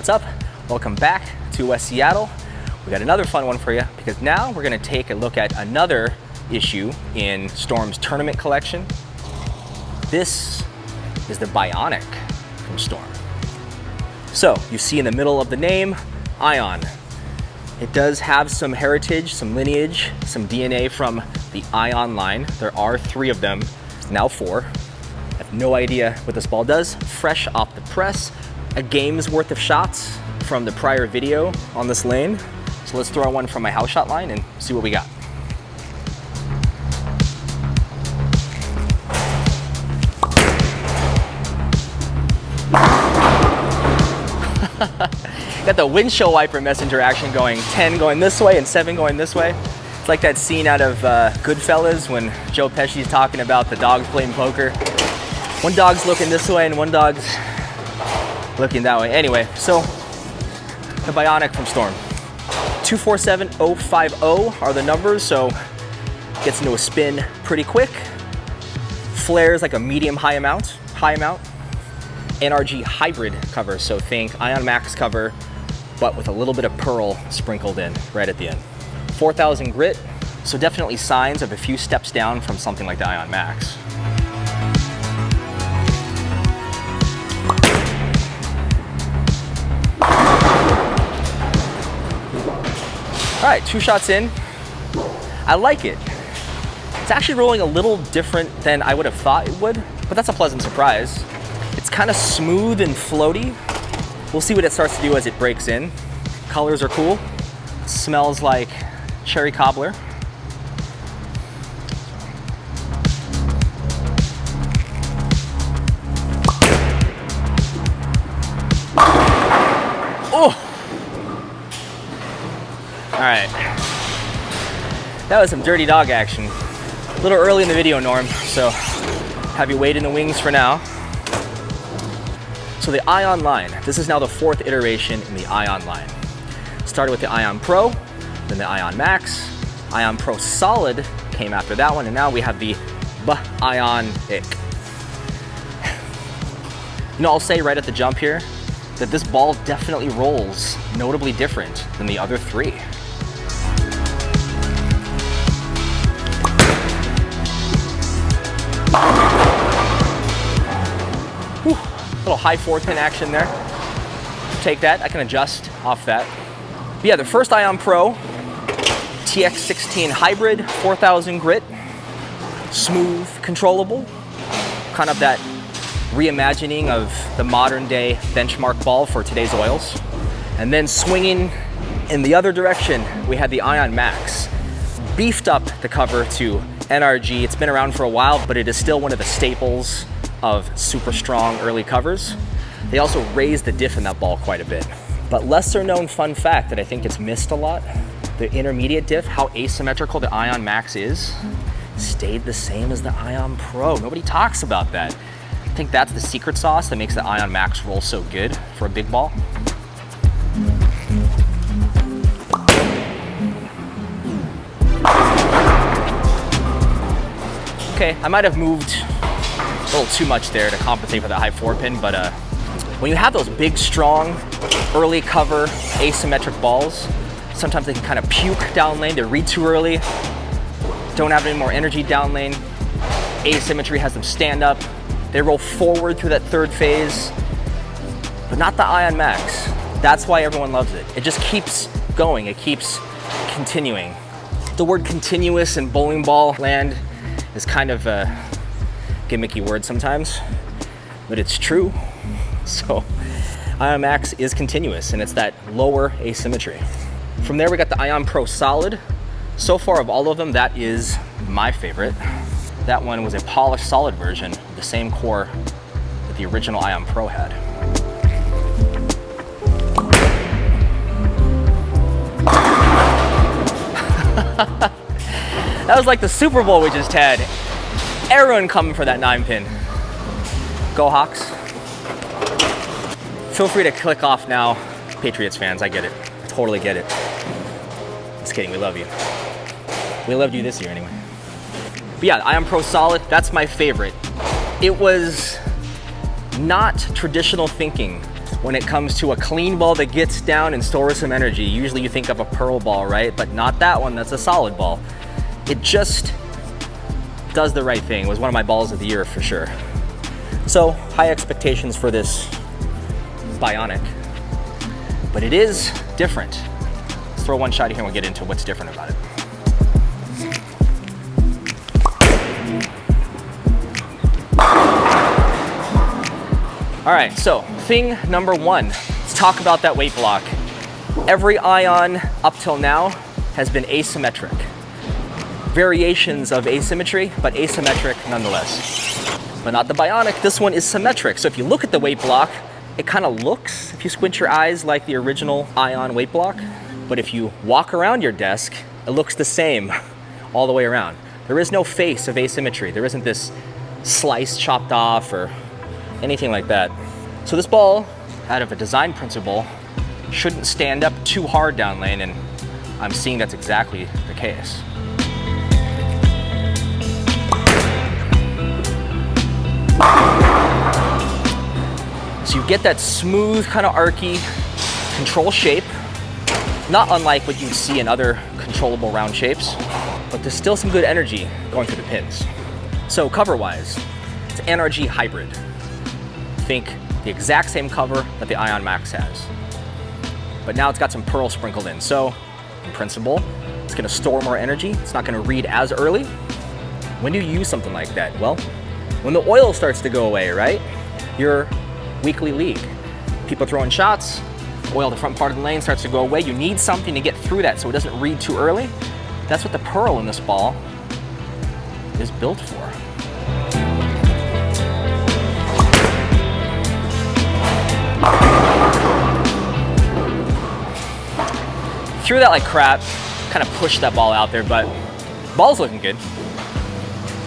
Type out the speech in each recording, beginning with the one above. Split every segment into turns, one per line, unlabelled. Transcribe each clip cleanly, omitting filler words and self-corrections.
what's up? Welcome back to West Seattle. We got another fun one for you because now we're gonna take a look at another issue in Storm's tournament collection. This is the Bionic from Storm. So you see in the middle of the name, Ion. It does have some heritage, some lineage, some DNA from the Ion line. There are 3 of them, now 4. I have no idea what this ball does. Fresh off the press, a game's worth of shots from the prior video on this lane. So let's throw one from my house shot line and see what we got. Got the windshield wiper messenger action going, 10 going this way and 7 going this way. It's like that scene out of Goodfellas when Joe Pesci's talking about the dogs playing poker. One dog's looking this way and one dog's looking that way. Anyway, so the Bionic from Storm. 247050 are the numbers, so gets into a spin pretty quick. Flares like a medium high amount. NRG hybrid cover, so think Ion Max cover, but with a little bit of pearl sprinkled in right at the end. 4000 grit, so definitely signs of a few steps down from something like the Ion Max. All right, 2 shots in. I like it. It's actually rolling a little different than I would have thought it would, but that's a pleasant surprise. It's kind of smooth and floaty. We'll see what it starts to do as it breaks in. Colors are cool. It smells like cherry cobbler. Oh! All right. That was some dirty dog action. A little early in the video, Norm, so have you wait in the wings for now. So the Ion line, this is now the 4th iteration in the Ion line. Started with the Ion Pro, then the Ion Max. Ion Pro Solid came after that one, and now we have the Bionic. You know, I'll say right at the jump here that this ball definitely rolls notably different than the other 3. Whew. Little high 4-pin action there. Take that, I can adjust off that. But yeah, the first Ion Pro, TX16 hybrid, 4000 grit, smooth, controllable, kind of that reimagining of the modern day benchmark ball for today's oils. And then swinging in the other direction, we had the Ion Max. Beefed up the cover to NRG. It's been around for a while, but it is still one of the staples of super strong early covers. They also raised the diff in that ball quite a bit. But lesser known fun fact that I think gets missed a lot, the intermediate diff, how asymmetrical the Ion Max is, stayed the same as the Ion Pro. Nobody talks about that. I think that's the secret sauce that makes the Ion Max roll so good for a big ball. Okay, I might have moved a little too much there to compensate for the high 4-pin, but when you have those big, strong, early cover, asymmetric balls, sometimes they can kind of puke down lane. They read too early, don't have any more energy down lane. Asymmetry has them stand up. They roll forward through that 3rd phase, but not the Ion Max. That's why everyone loves it. It just keeps going. It keeps continuing. The word continuous in bowling ball land is kind of a gimmicky word sometimes, but it's true. So Ion Max is continuous, and it's that lower asymmetry. From there, we got the Ion Pro Solid. So far of all of them, that is my favorite. That one was a polished solid version of the same core that the original Ion Pro had. That was like the Super Bowl we just had. Everyone coming for that 9-pin. Go Hawks. Feel free to click off now, Patriots fans, I get it. I totally get it. Just kidding, we love you. We loved you this year anyway. But yeah, Ion Pro Solid, that's my favorite. It was not traditional thinking when it comes to a clean ball that gets down and stores some energy. Usually you think of a pearl ball, right? But not that one, that's a solid ball. It just does the right thing. It was one of my balls of the year for sure. So high expectations for this Bionic, but it is different. Let's throw one shot here and we'll get into what's different about it. All right, so thing number one, let's talk about that weight block. Every Ion up till now has been asymmetric. Variations of asymmetry, but asymmetric nonetheless. But not the Bionic, this one is symmetric. So if you look at the weight block, it kind of looks, if you squint your eyes, like the original Ion weight block. But if you walk around your desk, it looks the same all the way around. There is no face of asymmetry. There isn't this slice chopped off or anything like that. So this ball, out of a design principle, shouldn't stand up too hard down lane, and I'm seeing that's exactly the case. So you get that smooth, kind of archy control shape, not unlike what you'd see in other controllable round shapes, but there's still some good energy going through the pins. So cover-wise, it's NRG hybrid. Think the exact same cover that the Ion Max has. But now it's got some pearl sprinkled in. So in principle, it's gonna store more energy. It's not gonna read as early. When do you use something like that? Well, when the oil starts to go away, right? Your weekly league. People throwing shots, oil the front part of the lane starts to go away. You need something to get through that so it doesn't read too early. That's what the pearl in this ball is built for. Threw that like crap, kind of pushed that ball out there, but ball's looking good.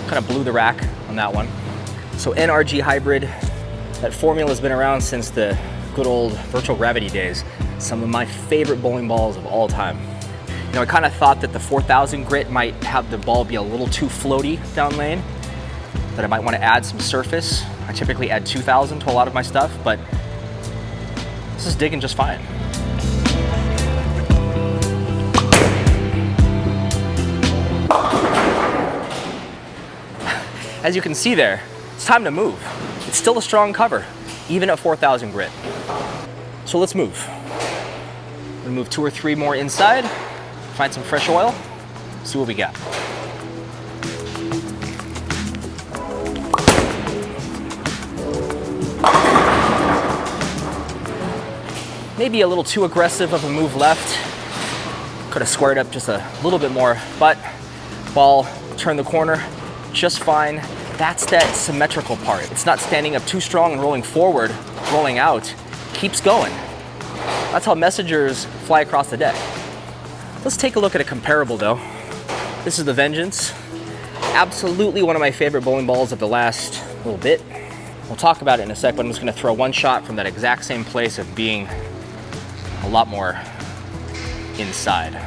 Kind of blew the rack on that one. So NRG hybrid, that formula has been around since the good old virtual gravity days. Some of my favorite bowling balls of all time. You know, I kind of thought that the 4000 grit might have the ball be a little too floaty down lane, that I might want to add some surface. I typically add 2000 to a lot of my stuff, but this is digging just fine. As you can see there, it's time to move. It's still a strong cover, even at 4000 grit. So let's move. I'm gonna move 2 or 3 more inside, find some fresh oil, see what we got. Maybe a little too aggressive of a move left. Could have squared up just a little bit more, but ball turned the corner just fine. That's that symmetrical part. It's not standing up too strong and rolling forward, rolling out, keeps going. That's how messengers fly across the deck. Let's take a look at a comparable though. This is the Vengeance. Absolutely one of my favorite bowling balls of the last little bit. We'll talk about it in a sec, but I'm just gonna throw one shot from that exact same place of being a lot more inside.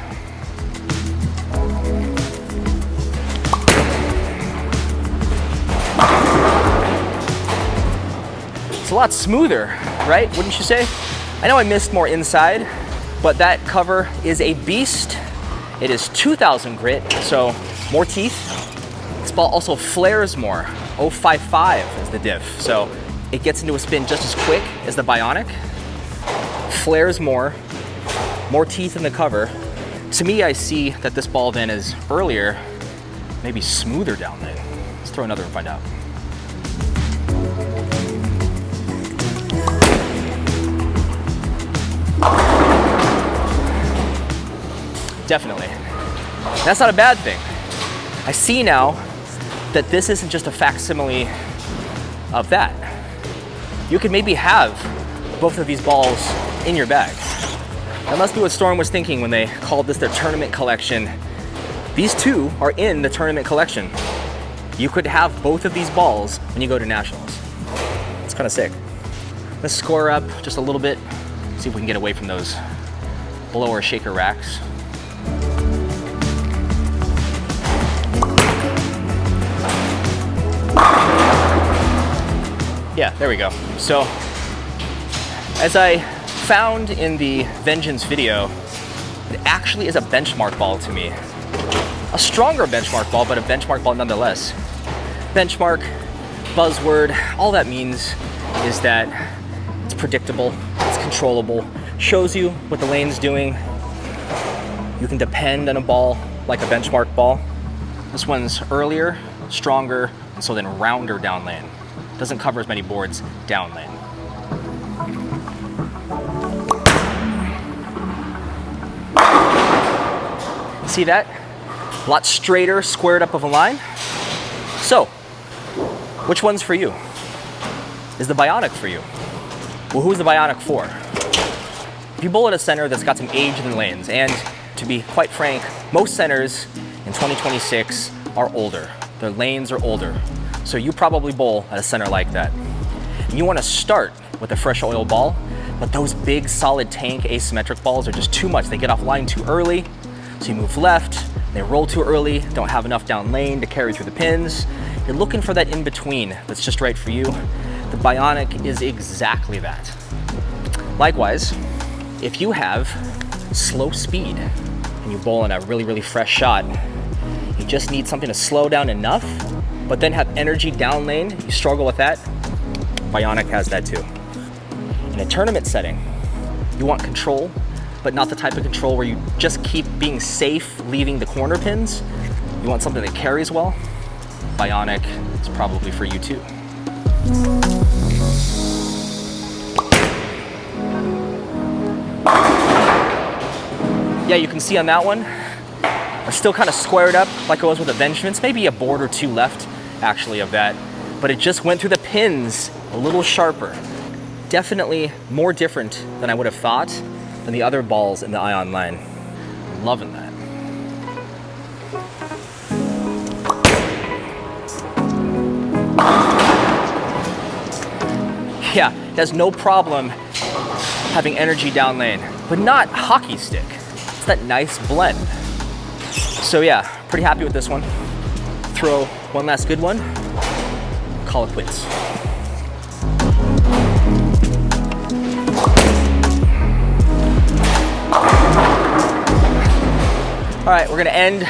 It's a lot smoother, right? Wouldn't you say? I know I missed more inside, but that cover is a beast. It is 2000 grit, so more teeth. This ball also flares more. 055 is the diff, so it gets into a spin just as quick as the Bionic. Flares more teeth in the cover. To me, I see that this ball then is earlier, maybe smoother down there. Let's throw another and find out. Definitely. That's not a bad thing. I see now that this isn't just a facsimile of that. You could maybe have both of these balls in your bag. That must be what Storm was thinking when they called this their tournament collection. These two are in the tournament collection. You could have both of these balls when you go to Nationals. It's kind of sick. Let's score up just a little bit, see if we can get away from those blower shaker racks. Yeah, there we go. So As I found in the Vengeance video, it actually is a benchmark ball to me. A stronger benchmark ball, but a benchmark ball nonetheless. Benchmark, buzzword, all that means is that it's predictable, it's controllable, shows you what the lane's doing. You can depend on a ball like a benchmark ball. This one's earlier, stronger, and so then rounder down lane. Doesn't cover as many boards down lane. See that? A lot straighter, squared up of a line. So, which one's for you? Is the Bionic for you? Well, who's the Bionic for? If you bowl at a center that's got some age in the lanes, and to be quite frank, most centers in 2026 are older. Their lanes are older. So you probably bowl at a center like that. And you want to start with a fresh oil ball, but those big solid tank asymmetric balls are just too much. They get off line too early, so you move left, they roll too early, don't have enough down lane to carry through the pins. You're looking for that in between that's just right for you. The Bionic is exactly that. Likewise, if you have slow speed and you bowl in a really, really fresh shot, you just need something to slow down enough, but then have energy down lane, you struggle with that, Bionic has that too. In a tournament setting, you want control, but not the type of control where you just keep being safe leaving the corner pins. You want something that carries well, Bionic is probably for you too. Yeah, you can see on that one, I'm still kind of squared up like I was with the Vengeance, maybe a board or two left actually of that, but it just went through the pins a little sharper. Definitely more different than I would have thought than the other balls in the Ion line. Loving that. Yeah, it has no problem having energy down lane, but not hockey stick. It's that nice blend. So yeah, pretty happy with this one. Throw one last good one, call it quits. All right, we're gonna end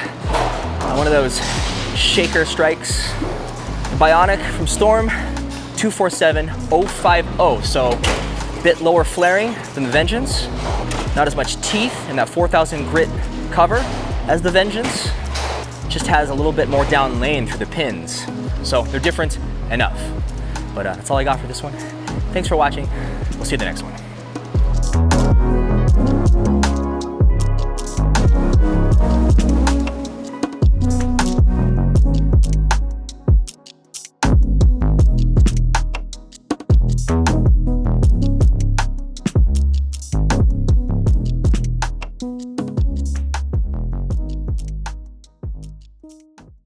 on one of those shaker strikes. The Bionic from Storm, 247050. So a bit lower flaring than the Vengeance. Not as much teeth in that 4000 grit cover as the Vengeance. Just has a little bit more down lane through the pins. So they're different enough. But that's all I got for this one. Thanks for watching. We'll see you in the next one.